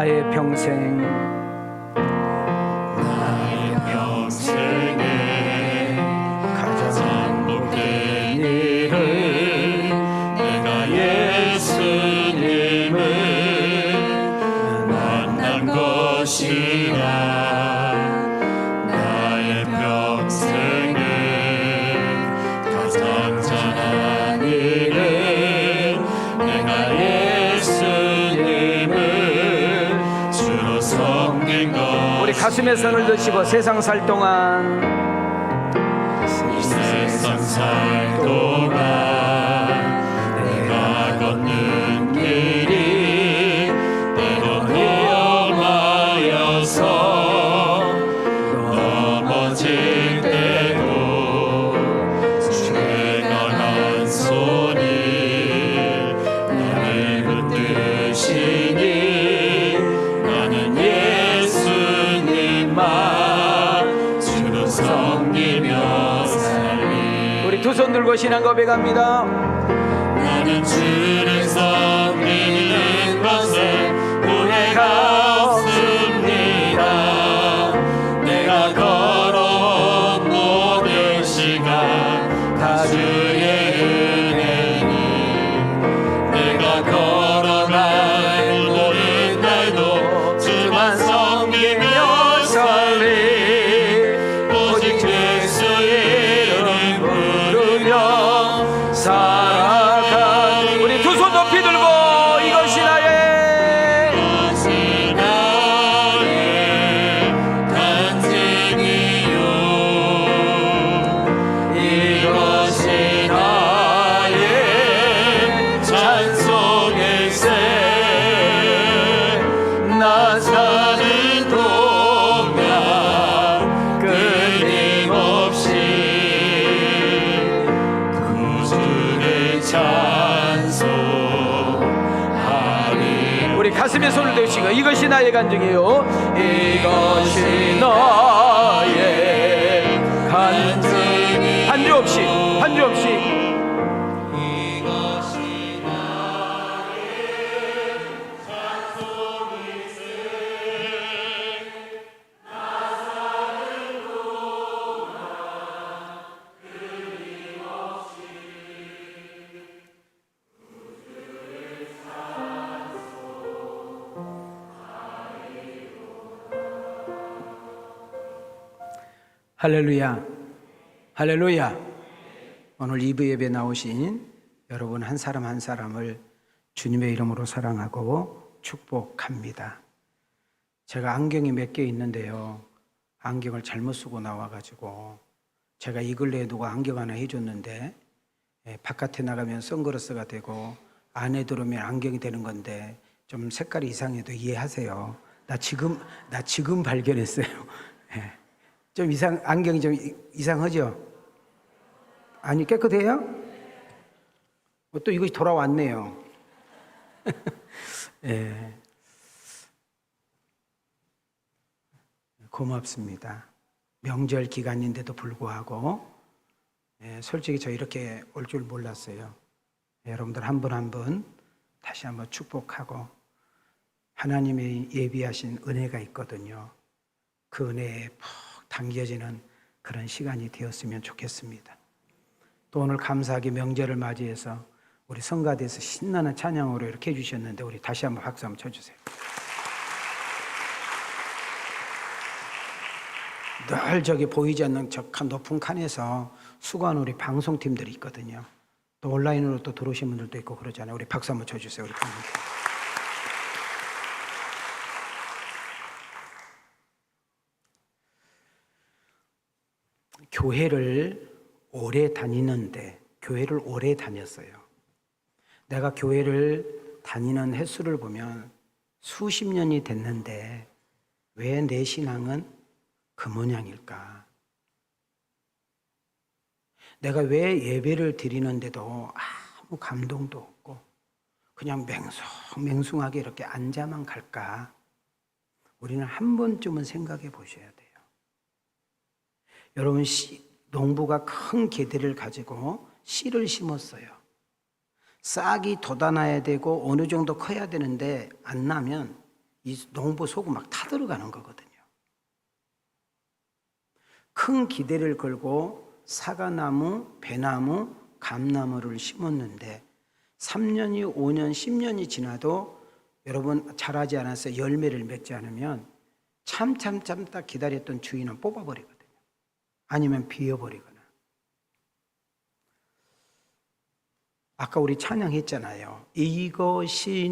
나의 평생 평생에 가장 복된 일은 내가 예수님을 만난 것이라. 나의 평생에 가장 잘한 일은 내가 예수님을 주로 섬긴 것. 우리 가슴에 손을 드시고 세상 살 동안 이 세상 살 동안 내가 걷는 길이 때로 위험하여서 넘어질 때도 주의 강한 손이 나를 붙드시니 나는 예수님만 주로 섬기며 살리. 우리 두 손 들고 신앙 고백합니다. 나는 주를 섬기는 것에 후회가 없습니다. 내가 걸어온 모든 시간 다 주의 은혜니 내가 걸어갈 모든 날도 주만 섬기며 살리. 오직 예수의 이름 부르며 살아가. 우리 두 손 높이 들고 이것이 나의 이것이 나의 간증이요 이것이 나의 찬송일세. 나 사는 동안 끊임없이 구주를 찬송하리. 우리 가슴에 손을 대시고 이것이 나의 간증이요 이것이 나의 간증. 반주 없이 반주 없이 이것이 나의 찬송일세. 할렐루야 할렐루야. 오늘 2부 예배 나오신 여러분 한 사람 한 사람을 주님의 이름으로 사랑하고 축복합니다. 제가 안경이 몇 개 있는데요, 안경을 잘못 쓰고 나와가지고 제가 이 근래에 누가 안경 하나 해줬는데 바깥에 나가면 선글라스가 되고 안에 들어오면 안경이 되는 건데 좀 색깔이 이상해도 이해하세요. 나 지금 발견했어요. 좀 안경이 좀 이상하죠? 아니, 깨끗해요? 또 이것이 돌아왔네요. 예. 고맙습니다. 명절 기간인데도 불구하고 솔직히 저 이렇게 올 줄 몰랐어요. 여러분들 한 분 한 분 다시 한번 축복하고 하나님이 예비하신 은혜가 있거든요. 그 은혜에 푹 당겨지는 그런 시간이 되었으면 좋겠습니다. 또 오늘 감사하게 명절을 맞이해서 우리 성가대에서 신나는 찬양으로 이렇게 해주셨는데 우리 다시 한번 박수 한번 쳐주세요. 늘 저기 보이지 않는 저 높은 칸에서 수고하는 우리 방송팀들이 있거든요. 또 온라인으로 또 들어오신 분들도 있고 그러잖아요. 우리 박수 한번 쳐주세요. 우리 방송팀. 교회를 오래 다녔어요. 내가 교회를 다니는 횟수를 보면 수십 년이 됐는데 왜 내 신앙은 그 모양일까? 내가 왜 예배를 드리는데도 아무 감동도 없고 그냥 맹숭하게 이렇게 앉아만 갈까? 우리는 한 번쯤은 생각해 보셔야 돼요. 여러분, 농부가 큰 게대를 가지고 씨를 심었어요. 싹이 돋아나야 되고 어느 정도 커야 되는데 안 나면 이 농부 속은 막 타들어가는 거거든요. 큰 기대를 걸고 사과나무, 배나무, 감나무를 심었는데 3년이 5년, 10년이 지나도 여러분 자라지 않아서 열매를 맺지 않으면 참다 기다렸던 주인은 뽑아버리거든요. 아니면 비워버리거나. 아까 우리 찬양했잖아요. 이것이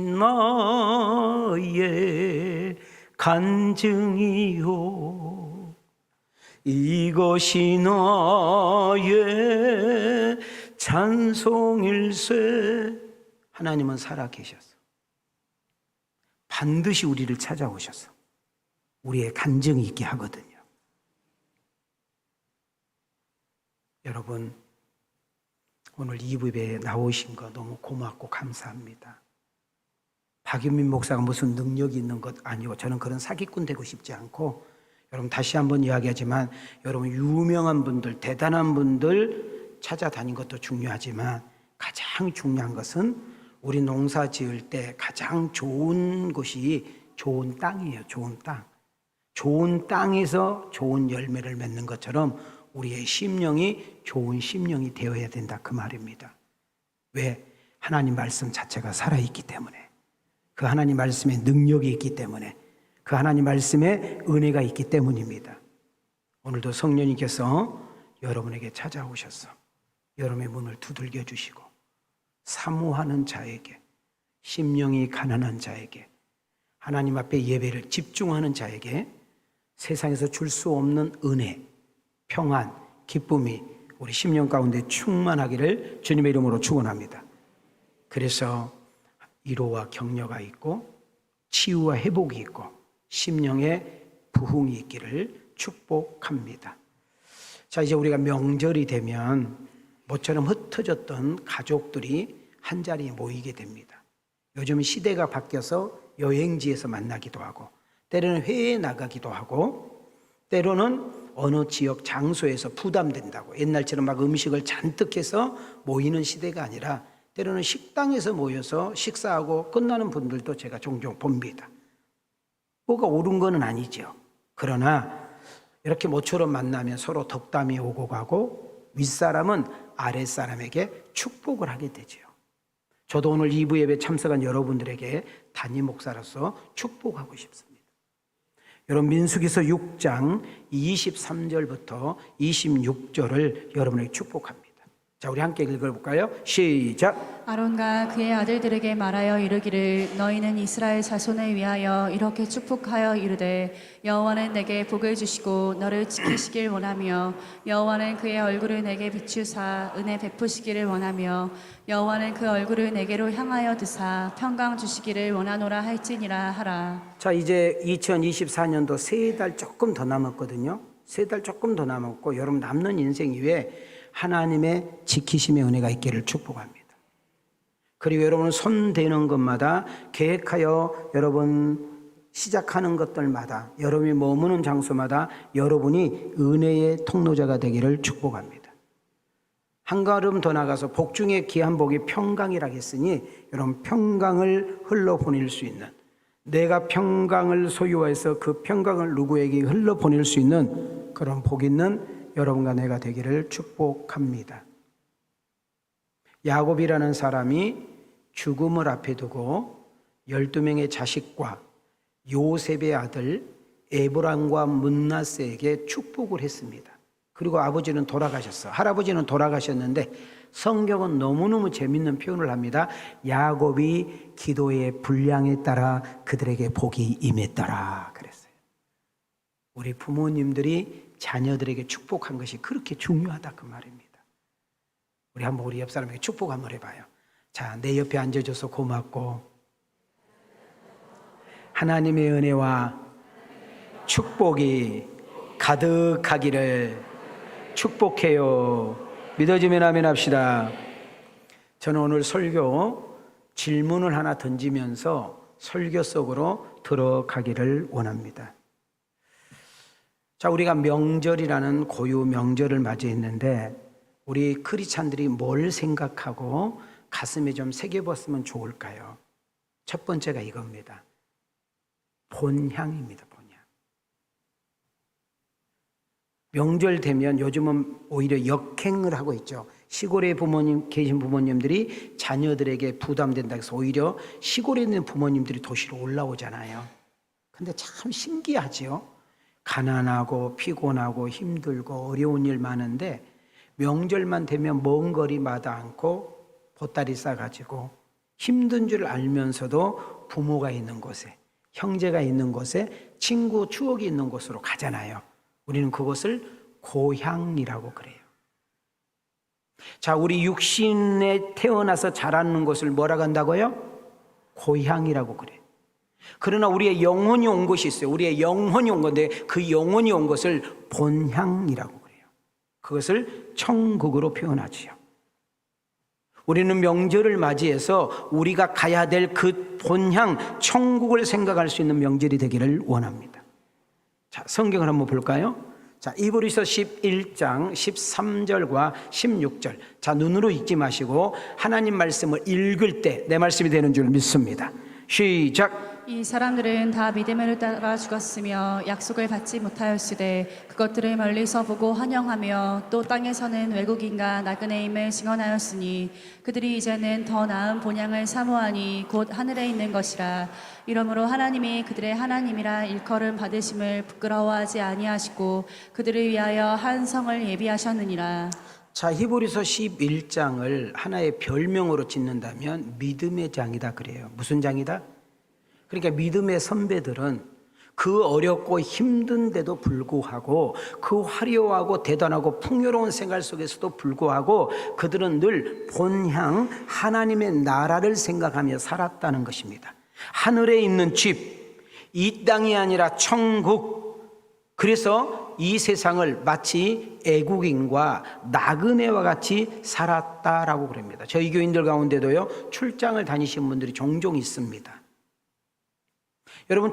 나의 간증이요, 이것이 나의 찬송일세. 하나님은 살아계셔서 반드시 우리를 찾아오셔서 우리의 간증이 있게 하거든요. 여러분, 오늘 이 예배에 나오신 거 너무 고맙고 감사합니다. 박윤민 목사가 무슨 능력이 있는 것 아니고, 저는 그런 사기꾼 되고 싶지 않고, 여러분 다시 한번 이야기하지만 여러분 유명한 분들, 대단한 분들 찾아다닌 것도 중요하지만 가장 중요한 것은 우리 농사 지을 때 가장 좋은 곳이 좋은 땅이에요. 좋은 땅. 좋은 땅에서 좋은 열매를 맺는 것처럼 우리의 심령이 좋은 심령이 되어야 된다, 그 말입니다. 왜? 하나님 말씀 자체가 살아있기 때문에, 그 하나님 말씀에 능력이 있기 때문에, 그 하나님 말씀에 은혜가 있기 때문입니다. 오늘도 성령님께서 여러분에게 찾아오셔서 여러분의 문을 두들겨 주시고 사모하는 자에게, 심령이 가난한 자에게, 하나님 앞에 예배를 집중하는 자에게 세상에서 줄 수 없는 은혜, 평안, 기쁨이 우리 심령 가운데 충만하기를 주님의 이름으로 축원합니다. 그래서 위로와 격려가 있고 치유와 회복이 있고 심령의 부흥이 있기를 축복합니다. 자, 이제 우리가 명절이 되면 모처럼 흩어졌던 가족들이 한자리에 모이게 됩니다. 요즘 시대가 바뀌어서 여행지에서 만나기도 하고, 때로는 회에 나가기도 하고, 때로는 어느 지역 장소에서 부담된다고, 옛날처럼 막 음식을 잔뜩 해서 모이는 시대가 아니라 때로는 식당에서 모여서 식사하고 끝나는 분들도 제가 종종 봅니다. 뭐가 옳은 건 아니죠. 그러나 이렇게 모처럼 만나면 서로 덕담이 오고 가고 윗사람은 아랫사람에게 축복을 하게 되죠. 저도 오늘 2부 예배 참석한 여러분들에게 담임 목사로서 축복하고 싶습니다. 여러분, 민수기서 6장 23절부터 26절을 여러분에게 축복합니다. 자, 우리 함께 읽어볼까요? 시작. 아론과 그의 아들들에게 말하여 이르기를, 너희는 이스라엘 자손을 위하여 이렇게 축복하여 이르되, 여호와는 내게 복을 주시고 너를 지키시길 원하며, 여호와는 그의 얼굴을 내게 비추사 은혜 베푸시기를 원하며, 여호와는 그 얼굴을 내게로 향하여 드사 평강 주시기를 원하노라 할지니라 하라. 자, 이제 2024년도 3달 조금 더 남았거든요. 3달 조금 더 남았고, 여러분 남는 인생 이후에 하나님의 지키심의 은혜가 있기를 축복합니다. 그리고 여러분 손대는 것마다, 계획하여 여러분 시작하는 것들마다, 여러분이 머무는 장소마다 여러분이 은혜의 통로자가 되기를 축복합니다. 한 걸음 더 나가서 복중의 귀한 복이 평강이라 했으니, 여러분 평강을 흘러보낼 수 있는, 내가 평강을 소유해서 그 평강을 누구에게 흘러보낼 수 있는 그런 복 있는 여러분과 내가 되기를 축복합니다. 야곱이라는 사람이 죽음을 앞에 두고 12명의 자식과 요셉의 아들 에브람과 므낫세에게 축복을 했습니다. 그리고 아버지는 돌아가셨어. 할아버지는 돌아가셨는데 성경은 너무너무 재밌는 표현을 합니다. 야곱이 기도의 분량에 따라 그들에게 복이 임했더라 그랬어요. 우리 부모님들이 자녀들에게 축복한 것이 그렇게 중요하다, 그 말입니다. 우리 한번 우리 옆 사람에게 축복 한번 해봐요. 자, 내 옆에 앉아줘서 고맙고, 하나님의 은혜와 축복이 가득하기를 축복해요. 믿어지면 아멘 합시다. 저는 오늘 설교 질문을 하나 던지면서 설교 속으로 들어가기를 원합니다. 자, 우리가 명절이라는 고유 명절을 맞이했는데 우리 크리스찬들이 뭘 생각하고 가슴에 좀 새겨봤으면 좋을까요? 첫 번째가 이겁니다. 본향입니다. 본향. 명절 되면 요즘은 오히려 역행을 하고 있죠. 시골에 계신 부모님들이 자녀들에게 부담된다 해서 오히려 시골에 있는 부모님들이 도시로 올라오잖아요. 근데 참 신기하지요. 가난하고 피곤하고 힘들고 어려운 일 많은데 명절만 되면 먼 거리마다 않고 보따리 싸가지고 힘든 줄 알면서도 부모가 있는 곳에, 형제가 있는 곳에, 친구 추억이 있는 곳으로 가잖아요. 우리는 그것을 고향이라고 그래요. 자, 우리 육신에 태어나서 자라는 것을 뭐라고 한다고요? 고향이라고 그래요. 그러나 우리의 영혼이 온 것이 있어요. 우리의 영혼이 온 건데 그 영혼이 온 것을 본향이라고 그래요. 그것을 천국으로 표현하지요. 우리는 명절을 맞이해서 우리가 가야 될 그 본향 천국을 생각할 수 있는 명절이 되기를 원합니다. 자, 성경을 한번 볼까요? 자, 이브리서 11장 13절과 16절. 자, 눈으로 읽지 마시고 하나님 말씀을 읽을 때 내 말씀이 되는 줄 믿습니다. 시작. 이 사람들은 다 믿음을 따라 죽었으며 약속을 받지 못하였으되 그것들을 멀리서 보고 환영하며 또 땅에서는 외국인과 나그네임을 증언하였으니 그들이 이제는 더 나은 본향을 사모하니 곧 하늘에 있는 것이라. 이러므로 하나님이 그들의 하나님이라 일컬음 받으심을 부끄러워하지 아니하시고 그들을 위하여 한 성을 예비하셨느니라. 자, 히브리서 11장을 하나의 별명으로 짓는다면 믿음의 장이다 그래요. 무슨 장이다? 그러니까 믿음의 선배들은 그 어렵고 힘든데도 불구하고 그 화려하고 대단하고 풍요로운 생활 속에서도 불구하고 그들은 늘 본향 하나님의 나라를 생각하며 살았다는 것입니다. 하늘에 있는 집, 이 땅이 아니라 천국. 그래서 이 세상을 마치 애국인과 나그네와 같이 살았다라고 그럽니다. 저희 교인들 가운데도요, 출장을 다니신 분들이 종종 있습니다. 여러분,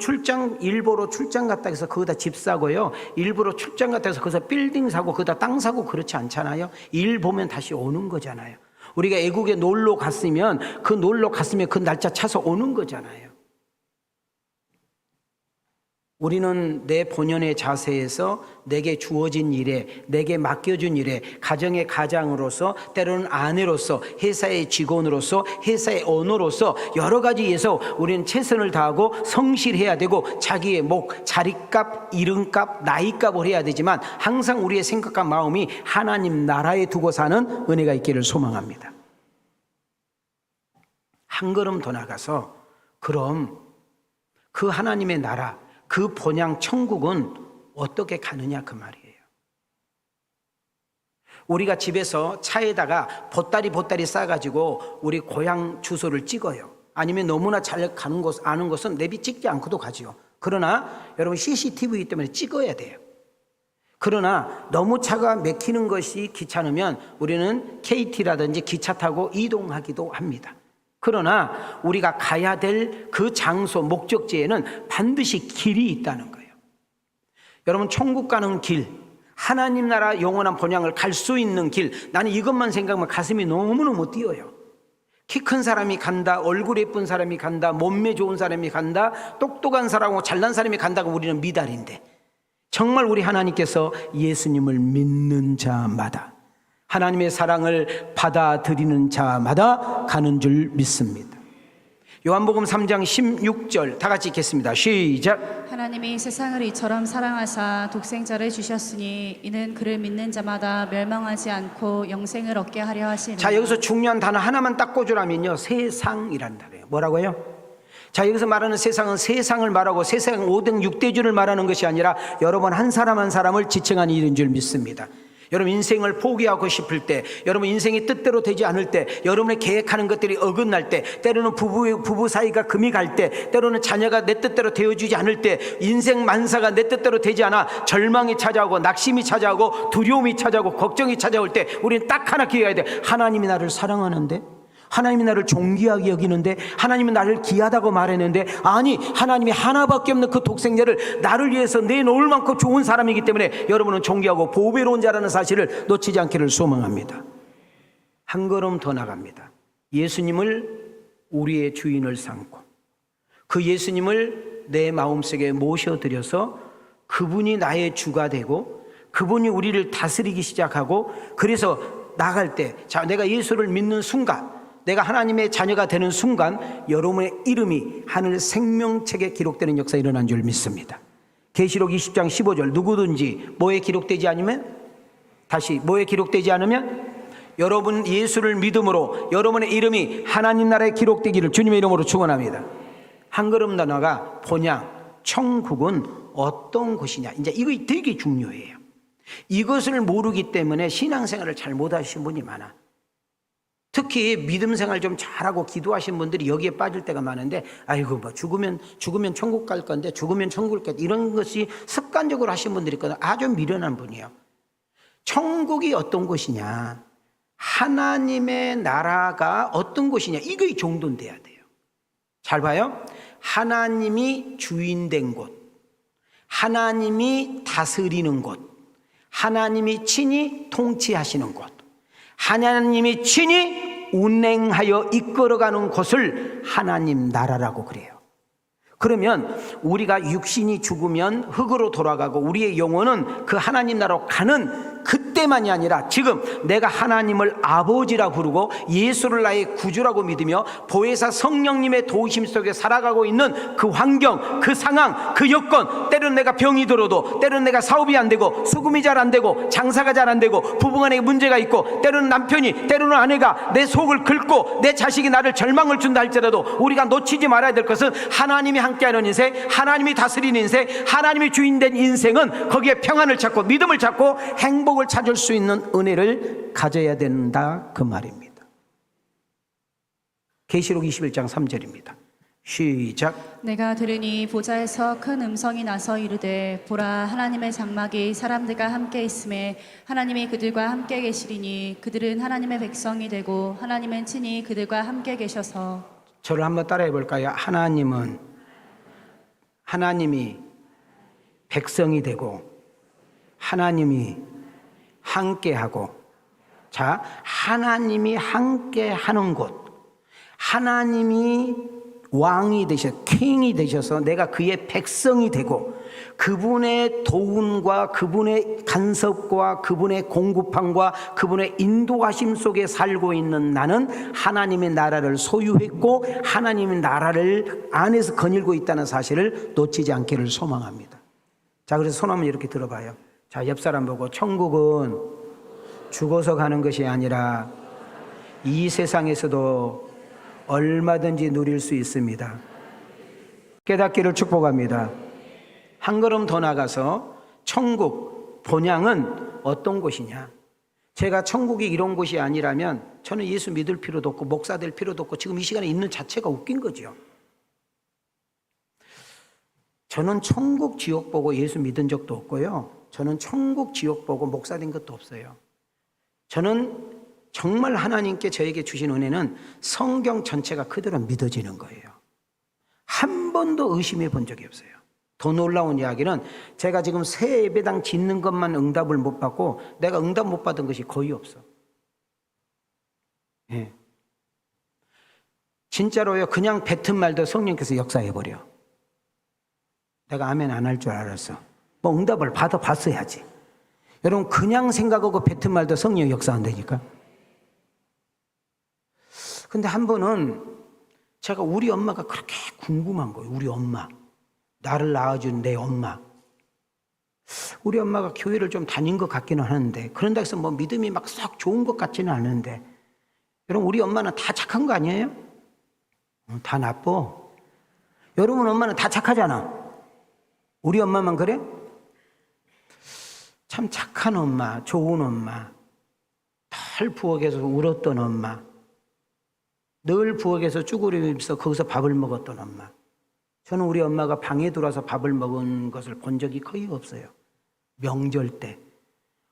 일부러 출장 갔다 해서 거기다 집 사고요, 일부러 출장 갔다 해서 거기서 빌딩 사고 거기다 땅 사고 그렇지 않잖아요. 일 보면 다시 오는 거잖아요. 우리가 애국에 놀러 갔으면 그 날짜 차서 오는 거잖아요. 우리는 내 본연의 자세에서 내게 주어진 일에, 내게 맡겨준 일에, 가정의 가장으로서, 때로는 아내로서, 회사의 직원으로서, 회사의 언어로서 여러 가지에서 우리는 최선을 다하고 성실해야 되고 자기의 목, 자리값, 이름값, 나이값을 해야 되지만 항상 우리의 생각과 마음이 하나님 나라에 두고 사는 은혜가 있기를 소망합니다. 한 걸음 더 나가서 그럼 그 하나님의 나라, 그 본향 천국은 어떻게 가느냐 그 말이에요. 우리가 집에서 차에다가 보따리 싸가지고 우리 고향 주소를 찍어요. 아니면 너무나 잘 가는 곳 아는 곳은 내비 찍지 않고도 가지요. 그러나 여러분 CCTV 때문에 찍어야 돼요. 그러나 너무 차가 막히는 것이 귀찮으면 우리는 KT라든지 기차 타고 이동하기도 합니다. 그러나 우리가 가야 될 그 장소, 목적지에는 반드시 길이 있다는 거예요. 여러분, 천국 가는 길, 하나님 나라 영원한 본향을 갈 수 있는 길, 나는 이것만 생각하면 가슴이 너무너무 뛰어요. 키 큰 사람이 간다, 얼굴 예쁜 사람이 간다, 몸매 좋은 사람이 간다, 똑똑한 사람하고 잘난 사람이 간다고 우리는 미달인데, 정말 우리 하나님께서 예수님을 믿는 자마다, 하나님의 사랑을 받아들이는 자마다 가는 줄 믿습니다. 요한복음 3장 16절 다 같이 읽겠습니다. 시작. 하나님이 세상을 이처럼 사랑하사 독생자를 주셨으니 이는 그를 믿는 자마다 멸망하지 않고 영생을 얻게 하려 하시니라. 자, 여기서 중요한 단어 하나만 딱 꽂으라면요, 세상이라는 단어예요. 뭐라고요? 자, 여기서 말하는 세상은 세상을 말하고 세상 5등 6대주를 말하는 것이 아니라 여러분 한 사람 한 사람을 지칭하는 일인 줄 믿습니다. 여러분 인생을 포기하고 싶을 때, 여러분 인생이 뜻대로 되지 않을 때, 여러분의 계획하는 것들이 어긋날 때, 때로는 부부 사이가 금이 갈 때, 때로는 자녀가 내 뜻대로 되어주지 않을 때, 인생 만사가 내 뜻대로 되지 않아 절망이 찾아오고 낙심이 찾아오고 두려움이 찾아오고 걱정이 찾아올 때 우리는 딱 하나 기억해야 돼. 하나님이 나를 사랑하는데, 하나님이 나를 존귀하게 여기는데, 하나님이 나를 귀하다고 말했는데, 아니 하나님이 하나밖에 없는 그 독생자를 나를 위해서 내놓을 만큼 좋은 사람이기 때문에 여러분은 존귀하고 보배로운 자라는 사실을 놓치지 않기를 소망합니다. 한 걸음 더 나갑니다. 예수님을 우리의 주인을 삼고 그 예수님을 내 마음속에 모셔들여서 그분이 나의 주가 되고 그분이 우리를 다스리기 시작하고, 그래서 나갈 때, 자, 내가 예수를 믿는 순간, 내가 하나님의 자녀가 되는 순간 여러분의 이름이 하늘 생명책에 기록되는 역사가 일어난 줄 믿습니다. 계시록 20장 15절, 누구든지 뭐에 기록되지 않으면, 다시 뭐에 기록되지 않으면, 여러분 예수를 믿음으로 여러분의 이름이 하나님 나라에 기록되기를 주님의 이름으로 축원합니다. 한 걸음 더 나가 본향, 천국은 어떤 곳이냐, 이제 이거 되게 중요해요. 이것을 모르기 때문에 신앙생활을 잘 못하시는 분이 많아. 특히 믿음 생활 좀 잘하고 기도하신 분들이 여기에 빠질 때가 많은데, 아이고 뭐 죽으면 천국 갈 건데, 죽으면 천국을 갈, 이런 것이 습관적으로 하신 분들이 있거든요. 아주 미련한 분이에요. 천국이 어떤 곳이냐, 하나님의 나라가 어떤 곳이냐, 이게 정돈돼야 돼요. 잘 봐요. 하나님이 주인된 곳, 하나님이 다스리는 곳, 하나님이 친히 통치하시는 곳, 하나님이 친히 운행하여 이끌어가는 곳을 하나님 나라라고 그래요. 그러면 우리가 육신이 죽으면 흙으로 돌아가고 우리의 영혼은 그 하나님 나라로 가는 그때만이 아니라, 지금 내가 하나님을 아버지라 부르고 예수를 나의 구주라고 믿으며 보혜사 성령님의 도우심 속에 살아가고 있는 그 환경, 그 상황, 그 여건, 때로는 내가 병이 들어도, 때로는 내가 사업이 안 되고 수금이 잘 안 되고 장사가 잘 안 되고 부부간에 문제가 있고, 때로는 남편이, 때로는 아내가 내 속을 긁고 내 자식이 나를 절망을 준다 할지라도 우리가 놓치지 말아야 될 것은 하나님이 함께하는 인생, 하나님이 다스리는 인생, 하나님이 주인된 인생은 거기에 평안을 찾고 믿음을 찾고 행복을 찾을 수 있는 은혜를 가져야 된다, 그 말입니다. 계시록 21장 3절입니다. 시작. 내가 들으니 보좌에서 큰 음성이 나서 이르되, 보라, 하나님의 장막이 사람들과 함께 있음에 하나님이 그들과 함께 계시리니 그들은 하나님의 백성이 되고 하나님은 친히 그들과 함께 계셔서. 저를 한번 따라해 볼까요? 하나님이 백성이 되고 하나님이 함께하고, 자, 하나님이 함께하는 곳, 하나님이 왕이 되셔서, 킹이 되셔서 내가 그의 백성이 되고 그분의 도움과 그분의 간섭과 그분의 공급함과 그분의 인도하심 속에 살고 있는 나는 하나님의 나라를 소유했고 하나님의 나라를 안에서 거닐고 있다는 사실을 놓치지 않기를 소망합니다. 자, 그래서 손 한번 이렇게 들어봐요. 자, 옆 사람 보고, 천국은 죽어서 가는 것이 아니라 이 세상에서도 얼마든지 누릴 수 있습니다. 깨닫기를 축복합니다. 한 걸음 더 나가서 천국, 본향은 어떤 곳이냐. 제가 천국이 이런 곳이 아니라면 저는 예수 믿을 필요도 없고 목사 될 필요도 없고 지금 이 시간에 있는 자체가 웃긴 거죠. 저는 천국 지옥 보고 예수 믿은 적도 없고요, 저는 천국 지옥 보고 목사 된 것도 없어요. 저는 정말 하나님께 저에게 주신 은혜는 성경 전체가 그대로 믿어지는 거예요. 한 번도 의심해 본 적이 없어요. 더 놀라운 이야기는 제가 지금 새 예배당 짓는 것만 응답을 못 받고 내가 응답 못 받은 것이 거의 없어. 예. 진짜로요, 그냥 뱉은 말도 성령께서 역사해버려. 내가 아멘 안 할 줄 알았어. 뭐 응답을 받아봤어야지. 여러분, 그냥 생각하고 뱉은 말도 성령이 역사한다니까. 근데 한 번은 제가 우리 엄마가 그렇게 궁금한 거예요. 우리 엄마, 나를 낳아준 내 엄마. 우리 엄마가 교회를 좀 다닌 것 같기는 하는데, 그런다 해서 뭐 믿음이 막 썩 좋은 것 같지는 않은데, 여러분 우리 엄마는 다 착한 거 아니에요? 다 나빠. 여러분 엄마는 다 착하잖아. 우리 엄마만 그래? 참 착한 엄마, 좋은 엄마, 늘 부엌에서 울었던 엄마, 늘 부엌에서 쭈그리면서 거기서 밥을 먹었던 엄마. 저는 우리 엄마가 방에 들어와서 밥을 먹은 것을 본 적이 거의 없어요. 명절 때,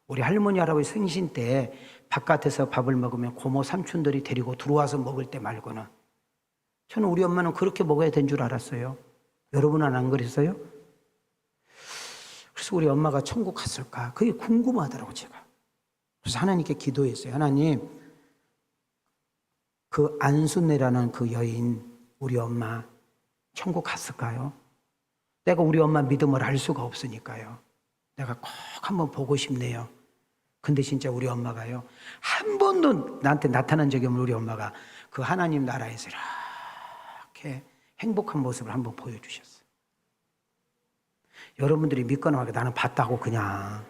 우리 할머니 할아버지 생신 때 바깥에서 밥을 먹으면 고모 삼촌들이 데리고 들어와서 먹을 때 말고는, 저는 우리 엄마는 그렇게 먹어야 된 줄 알았어요. 여러분은 안 그랬어요? 그래서 우리 엄마가 천국 갔을까? 그게 궁금하더라고 제가. 그래서 하나님께 기도했어요. 하나님, 그 안순애라는 그 여인, 우리 엄마 천국 갔을까요? 내가 우리 엄마 믿음을 알 수가 없으니까요. 내가 꼭 한번 보고 싶네요. 근데 진짜 우리 엄마가요, 한 번도 나한테 나타난 적이 없는 우리 엄마가 그 하나님 나라에서 이렇게 행복한 모습을 한번 보여주셨어요. 여러분들이 믿거나 말거나 나는 봤다고 그냥.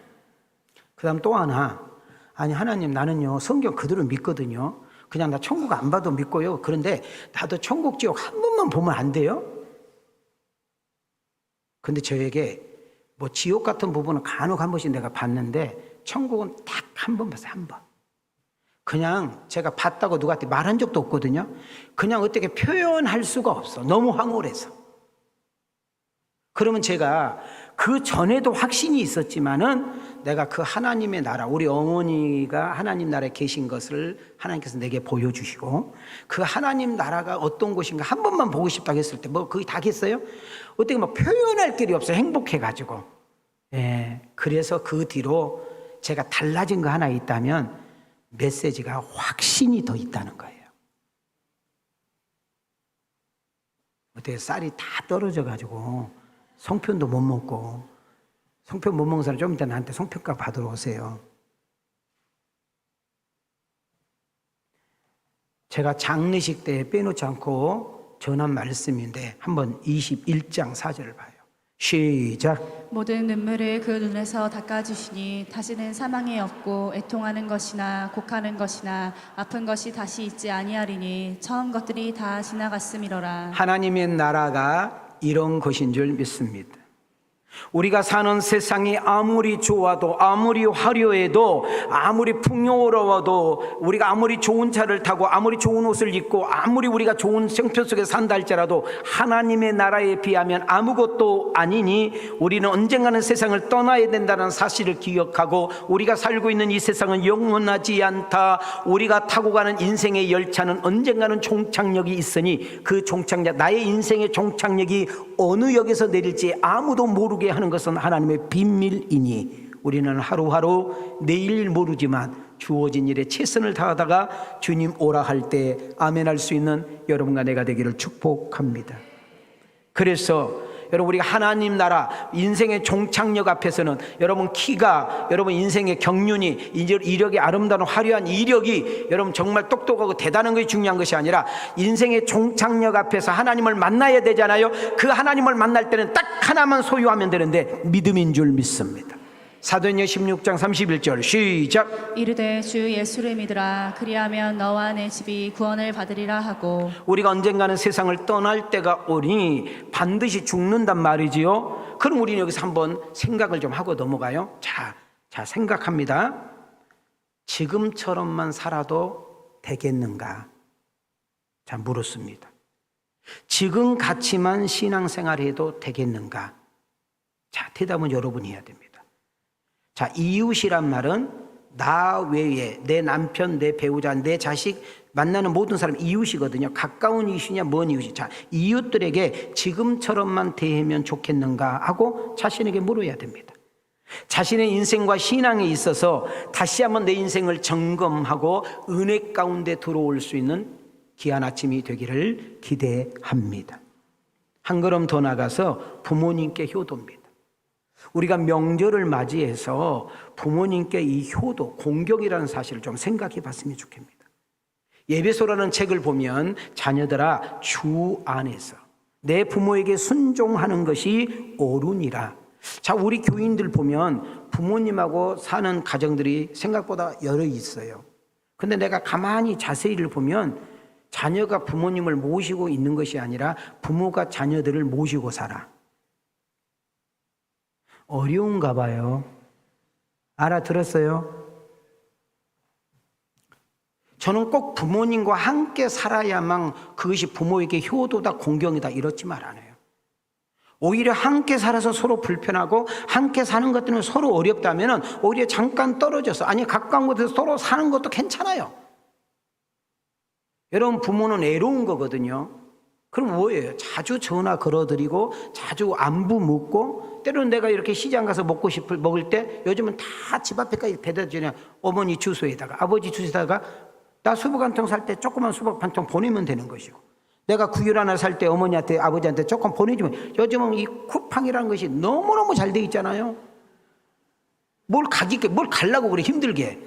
그 다음 또 하나, 아니 하나님 나는요 성경 그대로 믿거든요. 그냥 나 천국 안 봐도 믿고요. 그런데 나도 천국 지옥 한 번만 보면 안 돼요? 근데 저에게 뭐 지옥 같은 부분은 간혹 한 번씩 내가 봤는데 천국은 딱 한 번 봤어요. 한 번. 그냥 제가 봤다고 누구한테 말한 적도 없거든요. 그냥 어떻게 표현할 수가 없어. 너무 황홀해서. 그러면 제가 그 전에도 확신이 있었지만은 내가 그 하나님의 나라, 우리 어머니가 하나님 나라에 계신 것을 하나님께서 내게 보여주시고 그 하나님 나라가 어떤 곳인가 한 번만 보고 싶다고 했을 때 뭐 거의 다 겠어요? 어떻게 뭐 표현할 길이 없어요. 행복해가지고. 예. 그래서 그 뒤로 제가 달라진 거 하나 있다면 메시지가 확신이 더 있다는 거예요. 어떻게 쌀이 다 떨어져가지고 송편도 못 먹고, 송편 못 먹는 사람 좀 이따 나한테 송편값 받으러 오세요. 제가 장례식 때 빼놓지 않고 전한 말씀인데 한번 21장 4절을 봐요. 시작. 모든 눈물을 그 눈에서 닦아주시니 다시는 사망이 없고 애통하는 것이나 곡하는 것이나 아픈 것이 다시 있지 아니하리니 처음 것들이 다 지나갔음이로라. 하나님의 나라가 이런 것인 줄 믿습니다. 우리가 사는 세상이 아무리 좋아도 아무리 화려해도 아무리 풍요로워도 우리가 아무리 좋은 차를 타고 아무리 좋은 옷을 입고 아무리 우리가 좋은 생표 속에 산다 할지라도 하나님의 나라에 비하면 아무것도 아니니 우리는 언젠가는 세상을 떠나야 된다는 사실을 기억하고 우리가 살고 있는 이 세상은 영원하지 않다. 우리가 타고 가는 인생의 열차는 언젠가는 종착역이 있으니 그 종착역, 나의 인생의 종착역이 어느 역에서 내릴지 아무도 모르게 하는 것은 하나님의 비밀이니 우리는 하루하루 내일 모르지만 주어진 일에 최선을 다하다가 주님 오라 할 때 아멘 할 수 있는 여러분과 내가 되기를 축복합니다. 그래서 여러분 우리가 하나님 나라 인생의 종착역 앞에서는 여러분 키가 여러분 인생의 경륜이 이력이 아름다운 화려한 이력이 여러분 정말 똑똑하고 대단한 것이 중요한 것이 아니라 인생의 종착역 앞에서 하나님을 만나야 되잖아요. 그 하나님을 만날 때는 딱 하나만 소유하면 되는데 믿음인 줄 믿습니다. 사도행전 16장 31절 시작. 이르되 주 예수를 믿으라. 그리하면 너와 내 집이 구원을 받으리라 하고. 우리가 언젠가는 세상을 떠날 때가 오니 반드시 죽는단 말이지요. 그럼 우리는 여기서 한번 생각을 좀 하고 넘어가요. 자 생각합니다. 지금처럼만 살아도 되겠는가? 자 물었습니다. 지금 같이만 신앙생활해도 되겠는가? 자 대답은 여러분이 해야 됩니다. 자, 이웃이란 말은 나 외에 내 남편, 내 배우자, 내 자식 만나는 모든 사람 이웃이거든요. 가까운 이웃이냐 먼 이웃이. 자, 이웃들에게 지금처럼만 대하면 좋겠는가 하고 자신에게 물어야 됩니다. 자신의 인생과 신앙에 있어서 다시 한번 내 인생을 점검하고 은혜 가운데 들어올 수 있는 귀한 아침이 되기를 기대합니다. 한 걸음 더 나가서 부모님께 효도입니다. 우리가 명절을 맞이해서 부모님께 이 효도, 공경이라는 사실을 좀 생각해 봤으면 좋겠습니다. 예배소라는 책을 보면 자녀들아 주 안에서 내 부모에게 순종하는 것이 옳으니라. 자, 우리 교인들 보면 부모님하고 사는 가정들이 생각보다 여러 있어요. 근데 내가 가만히 자세히를 보면 자녀가 부모님을 모시고 있는 것이 아니라 부모가 자녀들을 모시고 살아. 어려운가 봐요. 알아들었어요? 저는 꼭 부모님과 함께 살아야만 그것이 부모에게 효도다, 공경이다 이렇지만 않아요. 오히려 함께 살아서 서로 불편하고 함께 사는 것 때문에 서로 어렵다면 오히려 잠깐 떨어져서 아니 가까운 곳에서 서로 사는 것도 괜찮아요. 여러분 부모는 애로운 거거든요. 그럼 뭐예요? 자주 전화 걸어드리고 자주 안부 묻고 때로는 내가 이렇게 시장 가서 먹을 때 요즘은 다 집 앞에까지 배달해 주냐. 어머니 주소에다가 아버지 주소에다가 나 수박 한 통 살 때 조그만 수박 한 통 보내면 되는 것이고 내가 구길 하나 살 때 어머니한테 아버지한테 조금 보내주면, 요즘은 이 쿠팡이라는 것이 너무너무 잘 돼 있잖아요. 뭘 가려고 그래, 힘들게.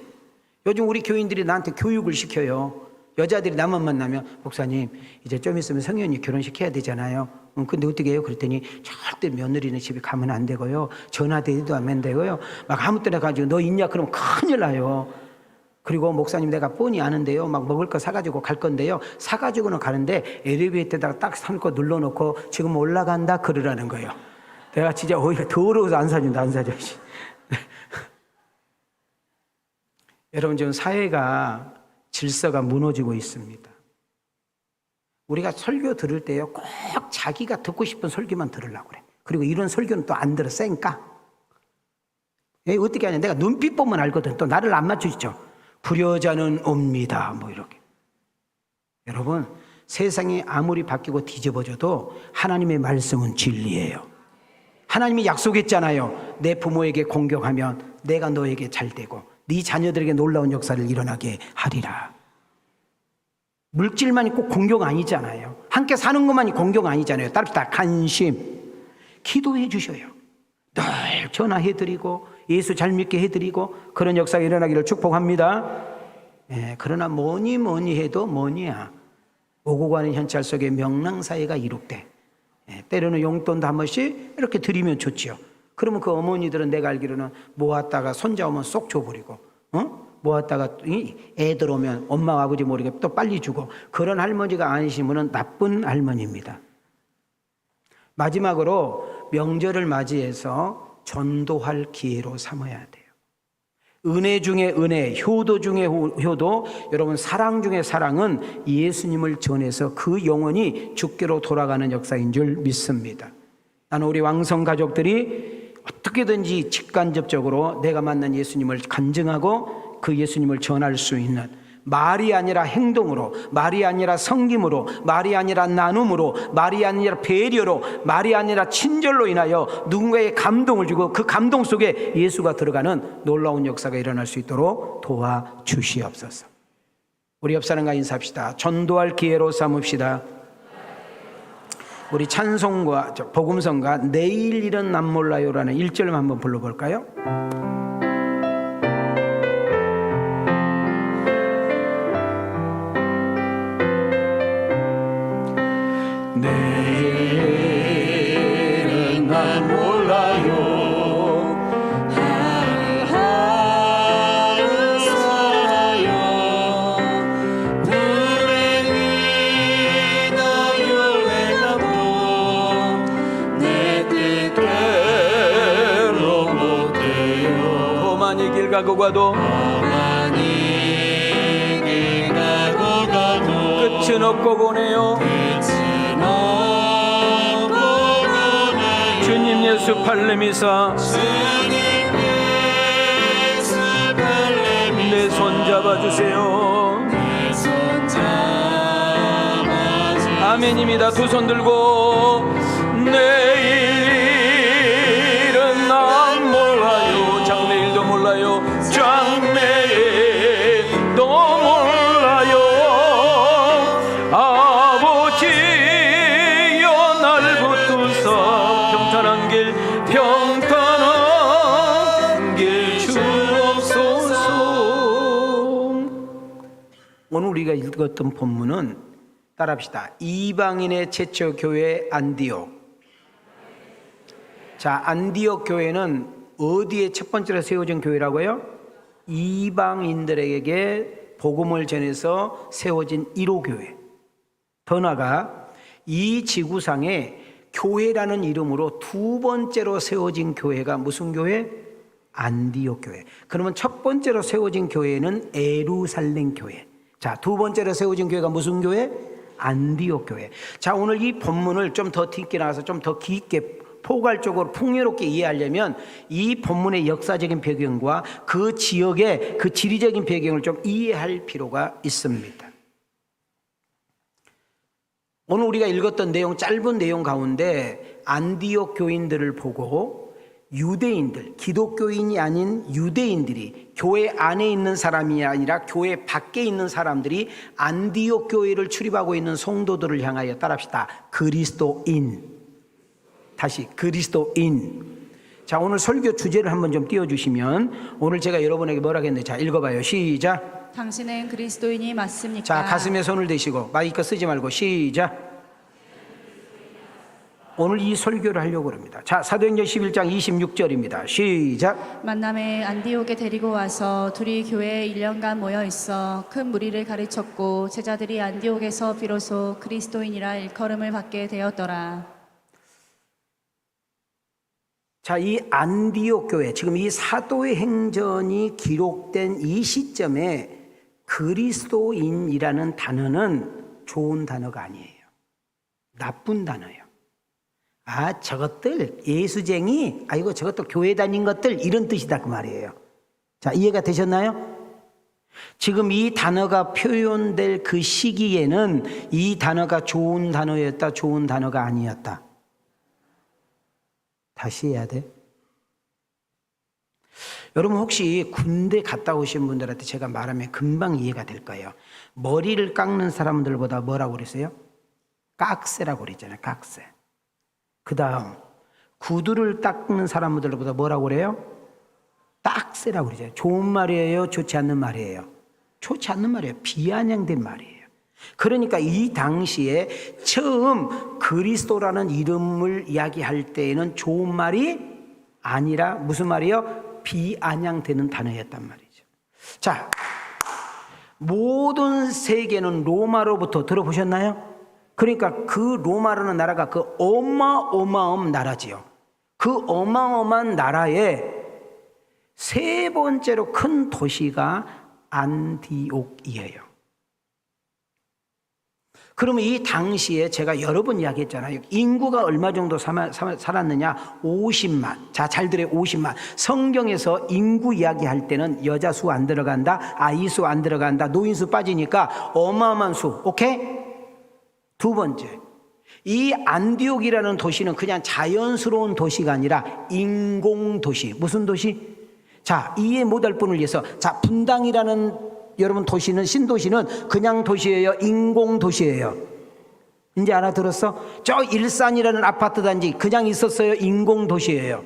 요즘 우리 교인들이 나한테 교육을 시켜요. 여자들이 나만 만나면, 목사님 이제 좀 있으면 성현이 결혼시켜야 되잖아요. 근데 어떻게 해요? 그랬더니 절대 며느리는 집에 가면 안 되고요, 전화대도 하면 되고요, 막 아무 때나 가지고 너 있냐 그러면 큰일 나요. 그리고 목사님 내가 뻔히 아는데요, 막 먹을 거 사가지고 갈 건데요, 사가지고는 가는데 엘리베이터에다가 딱 삼고 눌러놓고 지금 올라간다 그러라는 거예요. 내가 진짜 어이가 더러워서 안 사준다, 안 사줘. 여러분, 지금 사회가 질서가 무너지고 있습니다. 우리가 설교 들을 때요, 꼭 자기가 듣고 싶은 설교만 들으려고 그래. 그리고 이런 설교는 또 안 들어, 쌩까. 어떻게 하냐, 내가 눈빛 보면 알거든. 또 나를 안 맞추시죠. 불효자는 옵니다, 뭐 이렇게. 여러분, 세상이 아무리 바뀌고 뒤집어져도 하나님의 말씀은 진리예요. 하나님이 약속했잖아요. 내 부모에게 공경하면 내가 너에게 잘되고 네 자녀들에게 놀라운 역사를 일어나게 하리라. 물질만이 꼭 공경 아니잖아요. 함께 사는 것만이 공경 아니잖아요. 따릅시다. 간심. 기도해 주셔요. 늘 전화해드리고 예수 잘 믿게 해드리고 그런 역사가 일어나기를 축복합니다. 그러나 뭐니 해도 뭐니야, 오고 가는 현찰 속에 명랑사회가 이룩돼. 때로는 용돈도 한 번씩 이렇게 드리면 좋지요. 그러면 그 어머니들은 내가 알기로는 모았다가 손자 오면 쏙 줘버리고, 모았다가 애들 오면 엄마 아버지 모르게 또 빨리 주고, 그런 할머니가 아니시면 나쁜 할머니입니다. 마지막으로 명절을 맞이해서 전도할 기회로 삼아야 돼요. 은혜 중에 은혜, 효도 중에 효도. 여러분, 사랑 중에 사랑은 예수님을 전해서 그 영혼이 주께로 돌아가는 역사인 줄 믿습니다. 나는 우리 왕성 가족들이 어떻게든지 직간접적으로 내가 만난 예수님을 간증하고 그 예수님을 전할 수 있는, 말이 아니라 행동으로, 말이 아니라 섬김으로, 말이 아니라 나눔으로, 말이 아니라 배려로, 말이 아니라 친절로 인하여 누군가의 감동을 주고 그 감동 속에 예수가 들어가는 놀라운 역사가 일어날 수 있도록 도와주시옵소서. 우리 옆 사람과 인사합시다. 전도할 기회로 삼읍시다. 우리 찬송과 복음성가 내일 일은 난 몰라요라는 1절만 한번 불러볼까요? 내일은 난 몰라요. 하루하루 살아요. 불행이나 열매나도 내 뜻대로 못해요. 더 많이 길 가고 가도, 많이 길 가고 가도 끝은 없고 보네요. 주님 예수 발레미사, 내 손 잡아주세요. 아멘입니다. 두 손 들고. 내일은 난 몰라요. 장래일도 몰라요. 장래일도 몰라요. 아버지여 날 붙드사 평탄한 길 주옵소서. 오늘 우리가 읽었던 본문은 따라합시다. 이방인의 최초 교회 안디옥. 자, 안디옥 교회는 어디에 첫 번째로 세워진 교회라고요? 이방인들에게 복음을 전해서 세워진 1호 교회. 더 나아가 이 지구상에 교회라는 이름으로 두 번째로 세워진 교회가 무슨 교회? 안디옥 교회. 그러면 첫 번째로 세워진 교회는 에루살렘 교회. 자, 두 번째로 세워진 교회가 무슨 교회? 안디옥 교회. 자, 오늘 이 본문을 좀 더 깊게 나가서 좀 더 깊게 포괄적으로 풍요롭게 이해하려면 이 본문의 역사적인 배경과 그 지역의 그 지리적인 배경을 좀 이해할 필요가 있습니다. 오늘 우리가 읽었던 내용, 짧은 내용 가운데 안디옥 교인들을 보고 유대인들, 기독교인이 아닌 유대인들이 교회 안에 있는 사람이 아니라 교회 밖에 있는 사람들이 안디옥 교회를 출입하고 있는 성도들을 향하여 따라합시다. 그리스도인. 다시 그리스도인. 자, 오늘 설교 주제를 한번 좀 띄워주시면, 오늘 제가 여러분에게 뭐라 했는데, 자, 읽어봐요. 시작. 당신은 그리스도인이 맞습니까? 자, 가슴에 손을 대시고 마이크 쓰지 말고 시작. 오늘 이 설교를 하려고 합니다. 자, 사도행전 11장 26절입니다. 시작. 만남에 안디옥에 데리고 와서 둘이 교회에 1년간 모여 있어 큰 무리를 가르쳤고 제자들이 안디옥에서 비로소 그리스도인이라 일컬음을 받게 되었더라. 자, 이 안디옥 교회, 지금 이 사도의 행전이 기록된 이 시점에 그리스도인이라는 단어는 좋은 단어가 아니에요. 나쁜 단어예요. 아, 저것들 예수쟁이, 아이고 저것들 교회 다닌 것들, 이런 뜻이다 그 말이에요. 자, 이해가 되셨나요? 지금 이 단어가 표현될 그 시기에는 이 단어가 좋은 단어였다, 좋은 단어가 아니었다. 다시 해야 돼. 여러분 혹시 군대 갔다 오신 분들한테 제가 말하면 금방 이해가 될 거예요. 머리를 깎는 사람들보다 뭐라고 그랬어요? 깍새라고 그랬잖아요. 깍새. 그 다음 구두를 닦는 사람들보다 뭐라고 그래요? 딱새라고 그러잖아요. 좋은 말이에요? 좋지 않는 말이에요? 좋지 않는 말이에요. 비아냥된 말이에요. 그러니까 이 당시에 처음 그리스도라는 이름을 이야기할 때에는 좋은 말이 아니라 무슨 말이요? 비아냥되는 단어였단 말이죠. 자, 모든 세계는 로마로부터 들어보셨나요? 그러니까 그 로마라는 나라가 그 어마어마한 나라지요. 그 어마어마한 나라의 세 번째로 큰 도시가 안디옥이에요. 그러면 이 당시에 제가 여러 번 이야기했잖아요. 인구가 얼마 정도 살았느냐? 50만. 자, 잘 들어요. 50만. 성경에서 인구 이야기할 때는 여자 수 안 들어간다, 아이 수 안 들어간다, 노인 수 빠지니까 어마어마한 수. 오케이? 두 번째, 이 안디옥이라는 도시는 그냥 자연스러운 도시가 아니라 인공 도시. 무슨 도시? 자, 이해 못할 분을 위해서, 자, 분당이라는 여러분 도시는, 신도시는 그냥 도시예요? 인공 도시예요? 이제 알아들었어? 저 일산이라는 아파트 단지 그냥 있었어요? 인공 도시예요?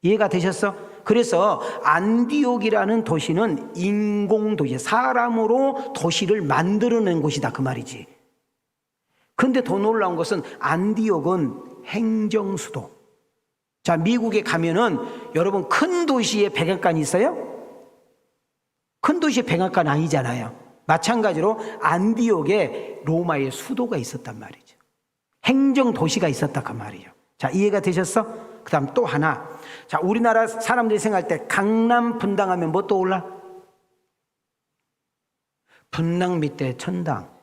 이해가 되셨어? 그래서 안디옥이라는 도시는 인공 도시, 사람으로 도시를 만들어낸 곳이다 그 말이지. 근데 더 놀라운 것은 안디옥은 행정수도. 자, 미국에 가면은 여러분 큰 도시에 백악관이 있어요? 큰 도시에 백악관 아니잖아요. 마찬가지로 안디옥에 로마의 수도가 있었단 말이죠. 행정도시가 있었다 그 말이에요. 자, 이해가 되셨어? 그 다음 또 하나. 자, 우리나라 사람들이 생각할 때 강남 분당하면 뭐 떠올라? 분당 밑에 천당.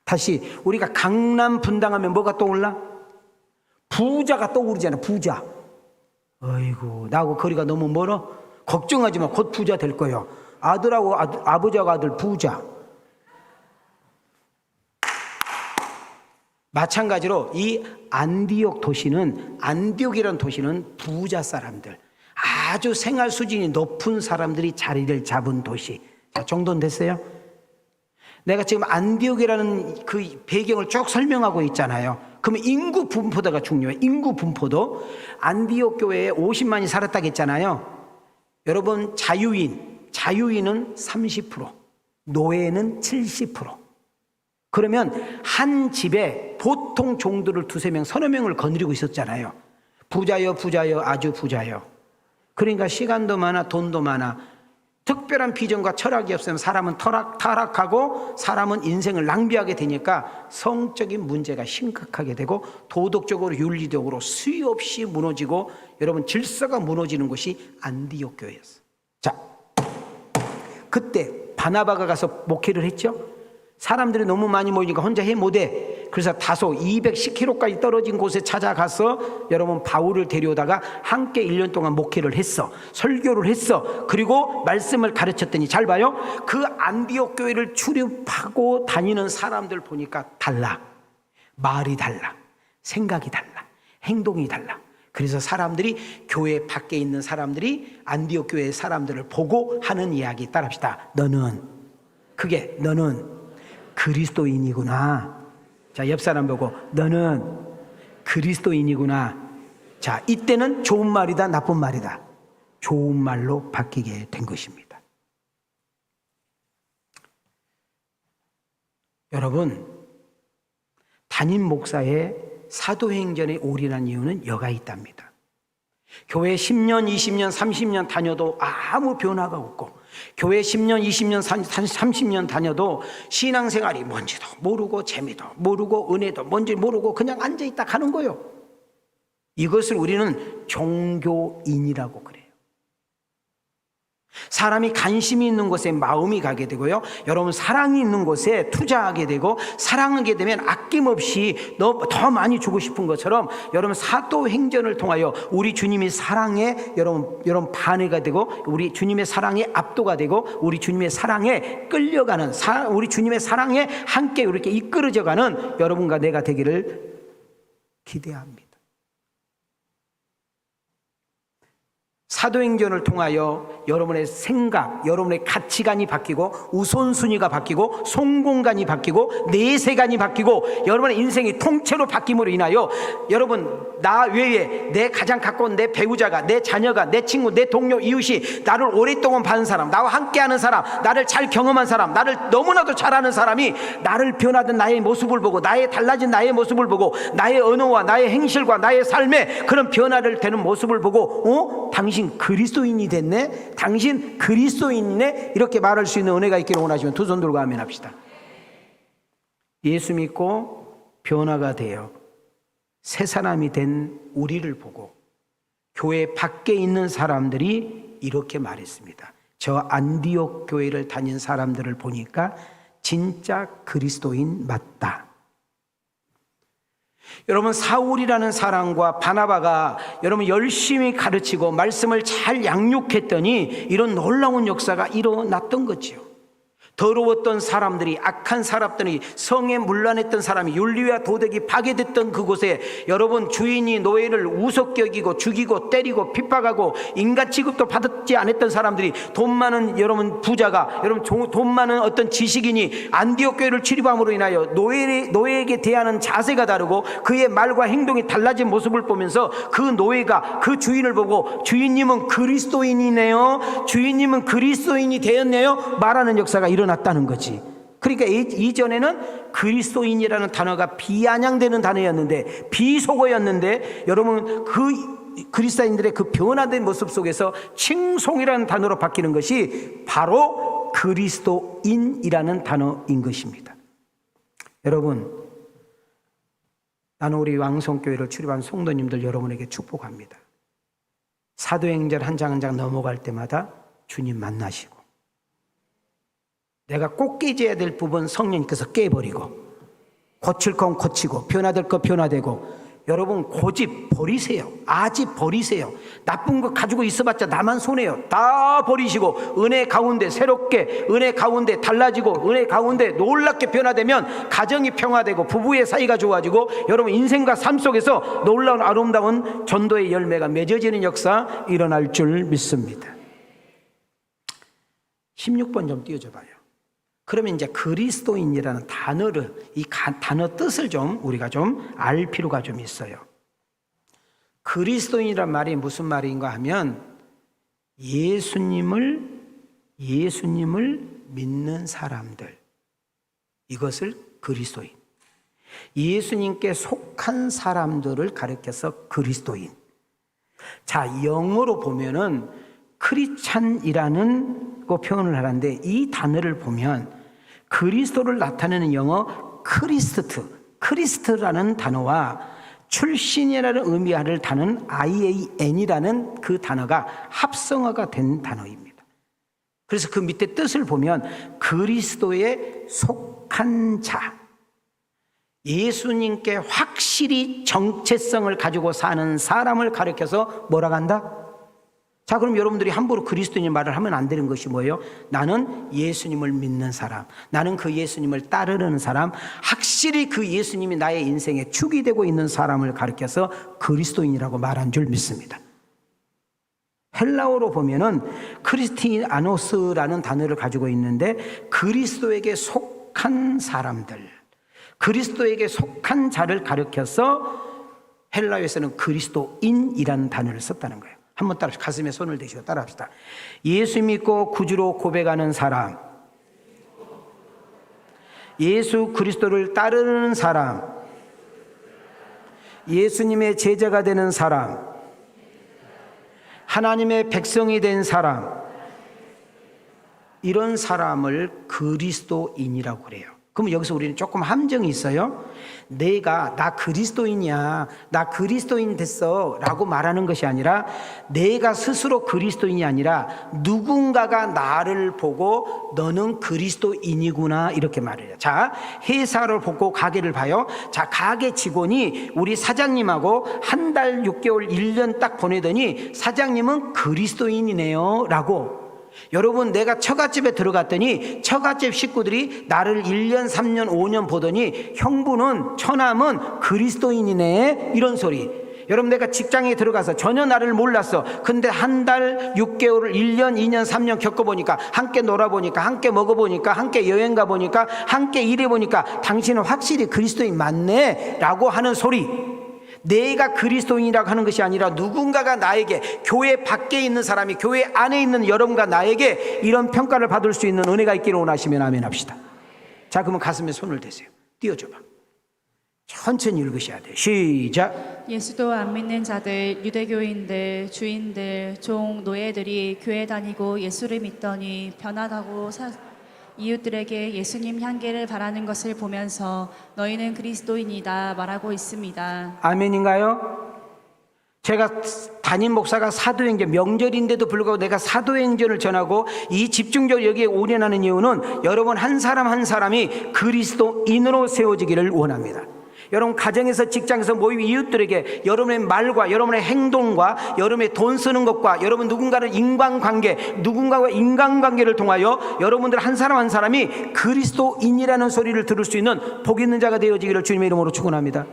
다시 우리가 강남 분당하면 뭐가 떠올라? 부자가 떠오르잖아. 부자. 어이구, 나하고 거리가 너무 멀어? 걱정하지 마. 곧 부자 될 거예요. 아들하고 아버지하고 아들 부자. 마찬가지로 이 안디옥 도시는, 안디옥이라는 도시는 부자 사람들, 아주 생활 수준이 높은 사람들이 자리를 잡은 도시. 자, 정돈 됐어요? 내가 지금 안디옥이라는 그 배경을 쭉 설명하고 있잖아요. 그러면 인구 분포도가 중요해요. 인구 분포도. 안디옥 교회에 50만이 살았다고 했잖아요. 여러분, 자유인은 30%, 노예는 70%. 그러면 한 집에 보통 종들을 두세 명, 서너 명을 거느리고 있었잖아요. 부자요, 아주 부자요. 그러니까 시간도 많아, 돈도 많아. 특별한 비전과 철학이 없으면 사람은 타락하고 사람은 인생을 낭비하게 되니까 성적인 문제가 심각하게 되고 도덕적으로, 윤리적으로 수없이 무너지고, 여러분 질서가 무너지는 곳이 안디옥 교회였어. 자, 그때 바나바가 가서 목회를 했죠. 사람들이 너무 많이 모이니까 혼자 해 못해. 그래서 다소 210km까지 떨어진 곳에 찾아가서 여러분 바울을 데려다가 함께 1년 동안 목회를 했어. 설교를 했어. 그리고 말씀을 가르쳤더니, 잘 봐요. 그 안디옥 교회를 출입하고 다니는 사람들 보니까 달라. 말이 달라. 생각이 달라. 행동이 달라. 그래서 사람들이, 교회 밖에 있는 사람들이 안디옥 교회의 사람들을 보고 하는 이야기 따라합시다. 너는 그리스도인이구나. 자, 옆 사람 보고 너는 그리스도인이구나. 자, 이때는 좋은 말이다, 나쁜 말이다? 좋은 말로 바뀌게 된 것입니다. 여러분, 담임 목사의 사도행전에 올인한 이유는 여가 있답니다. 교회 10년, 20년, 30년 다녀도 아무 변화가 없고, 교회 10년, 20년, 30년 다녀도 신앙생활이 뭔지도 모르고, 재미도 모르고, 은혜도 뭔지 모르고 그냥 앉아있다 가는 거예요. 이것을 우리는 종교인이라고 그래요. 사람이 관심이 있는 곳에 마음이 가게 되고요, 여러분 사랑이 있는 곳에 투자하게 되고, 사랑하게 되면 아낌없이 더 많이 주고 싶은 것처럼, 여러분 사도행전을 통하여 우리 주님의 사랑에 여러분 반해가 되고, 우리 주님의 사랑에 압도가 되고, 우리 주님의 사랑에 끌려가는, 우리 주님의 사랑에 함께 이렇게 이끌어져가는 여러분과 내가 되기를 기대합니다. 사도행전을 통하여 여러분의 생각, 여러분의 가치관이 바뀌고, 우선순위가 바뀌고, 성공관이 바뀌고, 내세관이 바뀌고, 여러분의 인생이 통째로 바뀜으로 인하여 여러분, 나 외에 내 가장 가까운 내 배우자가, 내 자녀가, 내 친구, 내 동료, 이웃이, 나를 오랫동안 봐는 사람, 나와 함께하는 사람, 나를 잘 경험한 사람, 나를 너무나도 잘 아는 사람이 나를 변화된 나의 모습을 보고, 나의 달라진 나의 모습을 보고, 나의 언어와 나의 행실과 나의 삶의 그런 변화를 되는 모습을 보고, 당신 그리스도인이 됐네? 당신 그리스도인이네? 이렇게 말할 수 있는 은혜가 있기를 원하시면 두 손 들고 아멘합시다. 예수 믿고 변화가 되어 새 사람이 된 우리를 보고 교회 밖에 있는 사람들이 이렇게 말했습니다. 저 안디옥 교회를 다닌 사람들을 보니까 진짜 그리스도인 맞다. 여러분, 사울이라는 사람과 바나바가 여러분 열심히 가르치고 말씀을 잘 양육했더니 이런 놀라운 역사가 일어났던 거지요. 더러웠던 사람들이, 악한 사람들이, 성에 문란했던 사람이, 윤리와 도덕이 파괴됐던 그곳에 여러분 주인이 노예를 우습게 여기고 죽이고 때리고 핍박하고 인간 취급도 받지 않았던 사람들이, 돈 많은 여러분 부자가, 여러분 돈 많은 어떤 지식인이 안디옥 교회를 출입함으로 인하여 노예에게 대하는 자세가 다르고 그의 말과 행동이 달라진 모습을 보면서 그 노예가 그 주인을 보고 주인님은 그리스도인이네요, 주인님은 그리스도인이 되었네요 말하는 역사가 일어났다는 거지. 그러니까 이전에는 그리스도인이라는 단어가 비아냥되는 단어였는데, 비속어였는데, 여러분 그 그리스도인들의 그 변화된 모습 속에서 칭송이라는 단어로 바뀌는 것이 바로 그리스도인이라는 단어인 것입니다. 여러분, 나는 우리 왕성교회를 출입한 성도님들 여러분에게 축복합니다. 사도행전 한 장 한 장 넘어갈 때마다 주님 만나시고, 내가 꼭 깨져야 될 부분 성령님께서 깨버리고, 고칠 건 고치고, 변화될 거 변화되고, 여러분 고집 버리세요. 아집 버리세요. 나쁜 거 가지고 있어봤자 나만 손해요. 다 버리시고 은혜 가운데 새롭게, 은혜 가운데 달라지고, 은혜 가운데 놀랍게 변화되면 가정이 평화되고 부부의 사이가 좋아지고, 여러분 인생과 삶 속에서 놀라운 아름다운 전도의 열매가 맺어지는 역사 일어날 줄 믿습니다. 16번 좀 띄워줘 봐요. 그러면 이제 그리스도인이라는 단어를, 이 단어 뜻을 좀 우리가 좀 알 필요가 좀 있어요. 그리스도인이란 말이 무슨 말인가 하면 예수님을 믿는 사람들, 이것을 그리스도인, 예수님께 속한 사람들을 가리켜서 그리스도인. 자, 영어로 보면은 크리스찬이라는 거 표현을 하는데, 이 단어를 보면 그리스도를 나타내는 영어 크리스트라는 단어와 출신이라는 의미를 다는 IAN이라는 그 단어가 합성어가 된 단어입니다. 그래서 그 밑에 뜻을 보면 그리스도에 속한 자, 예수님께 확실히 정체성을 가지고 사는 사람을 가리켜서 뭐라고 한다? 자, 그럼 여러분들이 함부로 그리스도인 말을 하면 안 되는 것이 뭐예요? 나는 예수님을 믿는 사람, 나는 그 예수님을 따르는 사람, 확실히 그 예수님이 나의 인생에 축이 되고 있는 사람을 가리켜서 그리스도인이라고 말한 줄 믿습니다. 헬라어로 보면은 크리스티아노스라는 단어를 가지고 있는데 그리스도에게 속한 사람들, 그리스도에게 속한 자를 가리켜서 헬라어에서는 그리스도인이라는 단어를 썼다는 거예요. 한번 따라 가슴에 손을 대시고 따라합시다. 예수 믿고 구주로 고백하는 사람, 예수 그리스도를 따르는 사람, 예수님의 제자가 되는 사람, 하나님의 백성이 된 사람, 이런 사람을 그리스도인이라고 그래요. 그럼 여기서 우리는 조금 함정이 있어요. 나 그리스도인이야, 나 그리스도인 됐어 라고 말하는 것이 아니라, 내가 스스로 그리스도인이 아니라 누군가가 나를 보고 너는 그리스도인이구나 이렇게 말을 해요. 자, 회사를 보고 가게를 봐요. 자, 가게 직원이 우리 사장님하고 한 달 6개월 1년 딱 보내더니 사장님은 그리스도인이네요 라고. 여러분, 내가 처갓집에 들어갔더니 처갓집 식구들이 나를 1년 3년 5년 보더니 형부는 처남은 그리스도인이네 이런 소리. 여러분, 내가 직장에 들어가서 전혀 나를 몰랐어. 근데 한 달 6개월을 1년 2년 3년 겪어보니까, 함께 놀아보니까, 함께 먹어보니까, 함께 여행 가보니까, 함께 일해보니까 당신은 확실히 그리스도인 맞네 라고 하는 소리. 내가 그리스도인이라고 하는 것이 아니라 누군가가 나에게, 교회 밖에 있는 사람이 교회 안에 있는 여러분과 나에게 이런 평가를 받을 수 있는 은혜가 있기를 원하시면 아멘 합시다. 자, 그러면 가슴에 손을 대세요. 띄워줘봐. 천천히 읽으셔야 돼요. 시작. 예수도 안 믿는 자들, 유대교인들, 주인들, 종, 노예들이 교회 다니고 예수를 믿더니 변화하고 이웃들에게 예수님 향기를 바라는 것을 보면서 너희는 그리스도인이다 말하고 있습니다. 아멘인가요? 제가 담임 목사가 사도행전, 명절인데도 불구하고 내가 사도행전을 전하고 이 집중적으로 여기에 올인하는 이유는 여러분 한 사람 한 사람이 그리스도인으로 세워지기를 원합니다. 여러분 가정에서, 직장에서, 모임 이웃들에게 여러분의 말과 여러분의 행동과 여러분의 돈 쓰는 것과 여러분 누군가를 인간관계, 누군가와 인간관계를 통하여 여러분들 한 사람 한 사람이 그리스도인이라는 소리를 들을 수 있는 복 있는 자가 되어지기를 주님의 이름으로 축원합니다.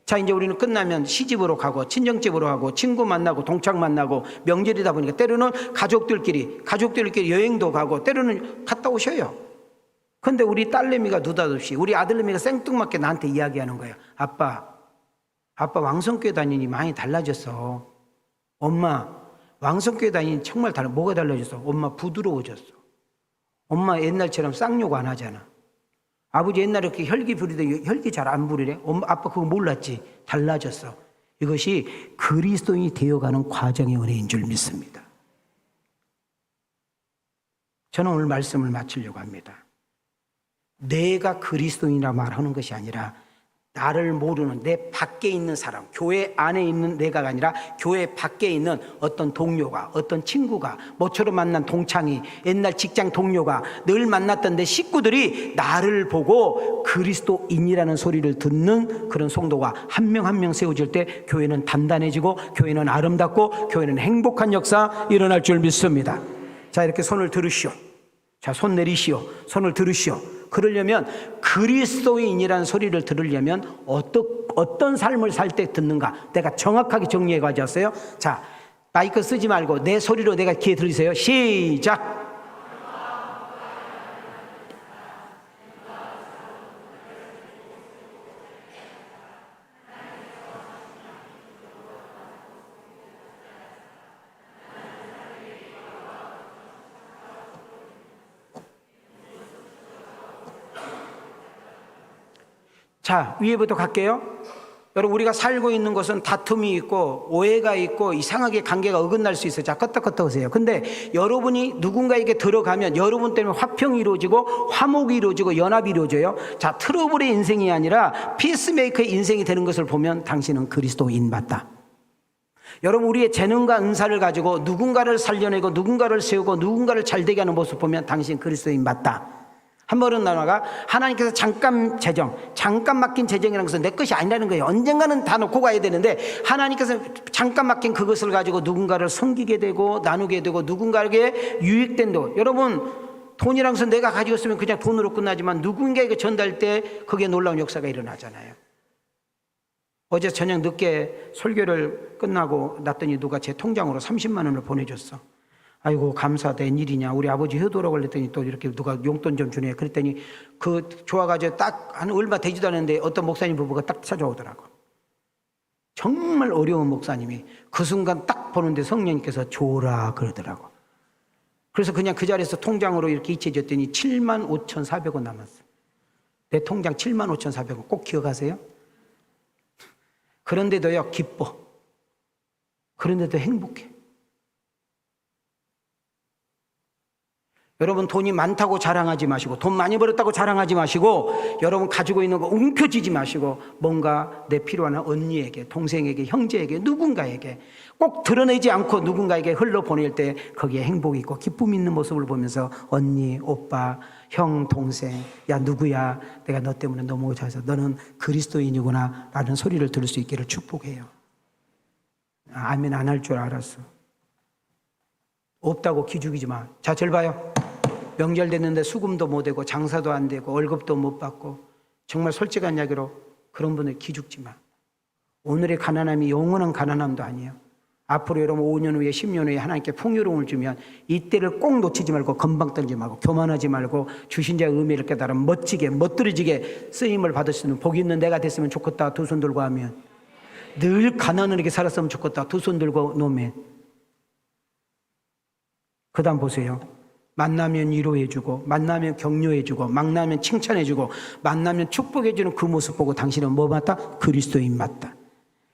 자, 이제 우리는 끝나면 시집으로 가고 친정집으로 가고 친구 만나고 동창 만나고 명절이다 보니까 때로는 가족들끼리 여행도 가고 때로는 갔다 오셔요. 근데 우리 딸내미가 느닷없이, 우리 아들내미가 생뚱맞게 나한테 이야기하는 거예요. 아빠 왕성교회 다니니 많이 달라졌어. 엄마 왕성교회 다니니 정말 뭐가 달라졌어? 엄마 부드러워졌어. 엄마 옛날처럼 쌍욕 안 하잖아. 아버지 옛날에 이렇게 혈기 부리더니 혈기 잘 안 부리래. 아빠 그거 몰랐지? 달라졌어. 이것이 그리스도인이 되어가는 과정의 은혜인 줄 믿습니다. 저는 오늘 말씀을 마치려고 합니다. 내가 그리스도인이라 말하는 것이 아니라 나를 모르는 내 밖에 있는 사람, 교회 안에 있는 내가 아니라 교회 밖에 있는 어떤 동료가, 어떤 친구가, 모처럼 만난 동창이, 옛날 직장 동료가, 늘 만났던 내 식구들이 나를 보고 그리스도인이라는 소리를 듣는 그런 성도가 한 명 한 명 세워질 때 교회는 단단해지고 교회는 아름답고 교회는 행복한 역사 일어날 줄 믿습니다. 자, 이렇게 손을 들으시오. 자, 손 내리시오. 손을 들으시오. 그러려면 그리스도인이라는 소리를 들으려면 어떤 삶을 살 때 듣는가, 내가 정확하게 정리해 가져왔어요. 자, 마이크 쓰지 말고 내 소리로 내가 귀에 들으세요. 시작. 자, 위에부터 갈게요. 여러분, 우리가 살고 있는 곳은 다툼이 있고 오해가 있고 이상하게 관계가 어긋날 수 있어요. 자, 껐다 오세요. 근데 여러분이 누군가에게 들어가면 여러분 때문에 화평이 이루어지고 화목이 이루어지고 연합이 이루어져요. 자, 트러블의 인생이 아니라 피스메이커의 인생이 되는 것을 보면 당신은 그리스도인 맞다. 여러분, 우리의 재능과 은사를 가지고 누군가를 살려내고 누군가를 세우고 누군가를 잘되게 하는 모습 보면 당신 그리스도인 맞다. 한 번은 나가 하나님께서 잠깐 맡긴 재정이라는 것은 내 것이 아니라는 거예요. 언젠가는 다 놓고 가야 되는데 하나님께서 잠깐 맡긴 그것을 가지고 누군가를 섬기게 되고 나누게 되고 누군가에게 유익된다. 여러분, 돈이라는 것은 내가 가지고 있으면 그냥 돈으로 끝나지만 누군가에게 전달 때 거기에 놀라운 역사가 일어나잖아요. 어제 저녁 늦게 설교를 끝나고 났더니 누가 제 통장으로 30만 원을 보내줬어. 아이고 감사하다, 웬일이냐, 우리 아버지 효도라고 그랬더니 또 이렇게 누가 용돈 좀 주네. 그랬더니 그 좋아가지고 딱 한 얼마 되지도 않았는데 어떤 목사님 부부가 딱 찾아오더라고. 정말 어려운 목사님이 그 순간 딱 보는데 성령님께서 줘라 그러더라고. 그래서 그냥 그 자리에서 통장으로 이렇게 이체해줬더니 75,400원 남았어. 내 통장 75,400원 꼭 기억하세요. 그런데도요 기뻐. 그런데도 행복해. 여러분, 돈이 많다고 자랑하지 마시고, 돈 많이 벌었다고 자랑하지 마시고, 여러분 가지고 있는 거 움켜쥐지 마시고, 뭔가 내 필요한 언니에게, 동생에게, 형제에게, 누군가에게 꼭 드러내지 않고 누군가에게 흘러보낼 때 거기에 행복이 있고 기쁨이 있는 모습을 보면서 언니, 오빠, 형, 동생, 야 누구야, 내가 너 때문에 너무 잘해서 너는 그리스도인이구나 라는 소리를 들을 수 있기를 축복해요. 아멘 안 할 줄 알았어. 없다고 기죽이지 마. 자, 절 봐요. 명절 됐는데 수금도 못 되고 장사도 안 되고 월급도 못 받고 정말 솔직한 이야기로 그런 분들 기죽지 마. 오늘의 가난함이 영원한 가난함도 아니에요. 앞으로 여러분 5년 후에 10년 후에 하나님께 풍요로움을 주면 이때를 꼭 놓치지 말고 건방 떨지 말고 교만하지 말고 주신 자의 의미를 깨달아 멋지게 멋들어지게 쓰임을 받을 수 있는 복이 있는 내가 됐으면 좋겠다. 두 손 들고 하면 늘 가난하게 살았으면 좋겠다. 두 손 들고 놓으면 그 다음 보세요. 만나면 위로해주고 만나면 격려해주고 만나면 칭찬해주고 만나면 축복해주는 그 모습 보고 당신은 뭐 맞다? 그리스도인 맞다.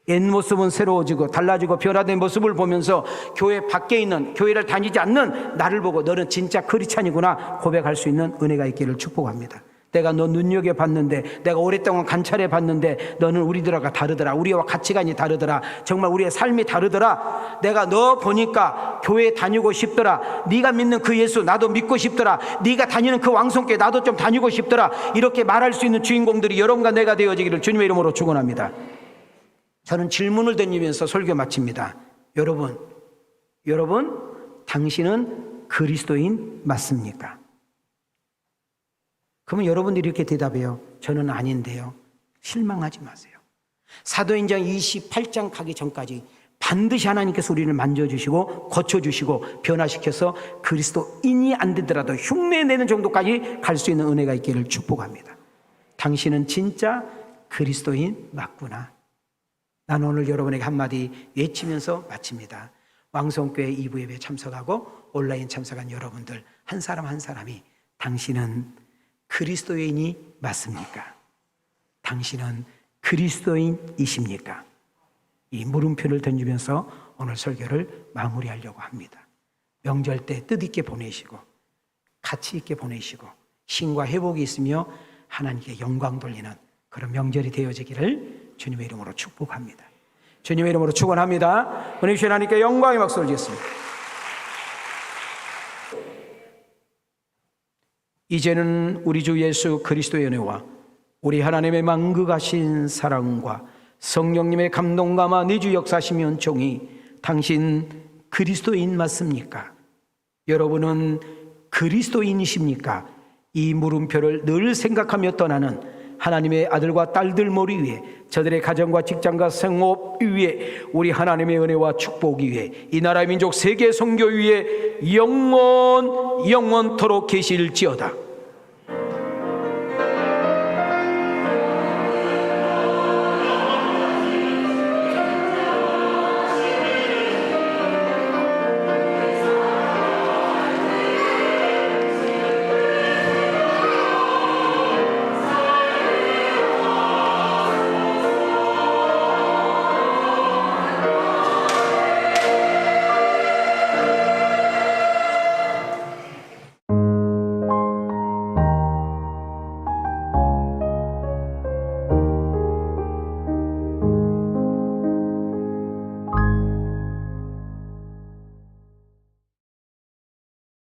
옛 모습은 새로워지고 달라지고 변화된 모습을 보면서 교회 밖에 있는 교회를 다니지 않는 나를 보고 너는 진짜 크리스찬이구나 고백할 수 있는 은혜가 있기를 축복합니다. 내가 너 눈여겨봤는데 내가 오랫동안 관찰해봤는데 너는 우리들과 다르더라. 우리와 가치관이 다르더라. 정말 우리의 삶이 다르더라. 내가 너 보니까 교회 다니고 싶더라. 네가 믿는 그 예수 나도 믿고 싶더라. 네가 다니는 그 왕성교회 나도 좀 다니고 싶더라. 이렇게 말할 수 있는 주인공들이 여러분과 내가 되어지기를 주님의 이름으로 축원합니다. 저는 질문을 던지면서 설교 마칩니다. 여러분 당신은 그리스도인 맞습니까? 그러면 여러분들이 이렇게 대답해요. 저는 아닌데요. 실망하지 마세요. 사도행전 28장 가기 전까지 반드시 하나님께서 우리를 만져주시고 고쳐주시고 변화시켜서 그리스도인이 안 되더라도 흉내내는 정도까지 갈 수 있는 은혜가 있기를 축복합니다. 당신은 진짜 그리스도인 맞구나. 나는 오늘 여러분에게 한마디 외치면서 마칩니다. 왕성교회 2부 예배 참석하고 온라인 참석한 여러분들 한 사람 한 사람이 당신은 그리스도인이 맞습니까? 당신은 그리스도인이십니까? 이 물음표를 던지면서 오늘 설교를 마무리하려고 합니다. 명절 때 뜻있게 보내시고 가치 있게 보내시고 신과 회복이 있으며 하나님께 영광 돌리는 그런 명절이 되어지기를 주님의 이름으로 축복합니다. 주님의 이름으로 축원합니다. 은혜 주신 하나님께 영광의 박수를 드렸습니다. 이제는 우리 주 예수 그리스도의 은혜와 우리 하나님의 만극하신 사랑과 성령님의 감동감화 내주 역사심이 은총이 당신 그리스도인 맞습니까? 여러분은 그리스도인이십니까? 이 물음표를 늘 생각하며 떠나는 하나님의 아들과 딸들 머리 위에 저들의 가정과 직장과 생업 위에 우리 하나님의 은혜와 축복 위에 이 나라의 민족 세계 선교 위에 영원토록 계실지어다.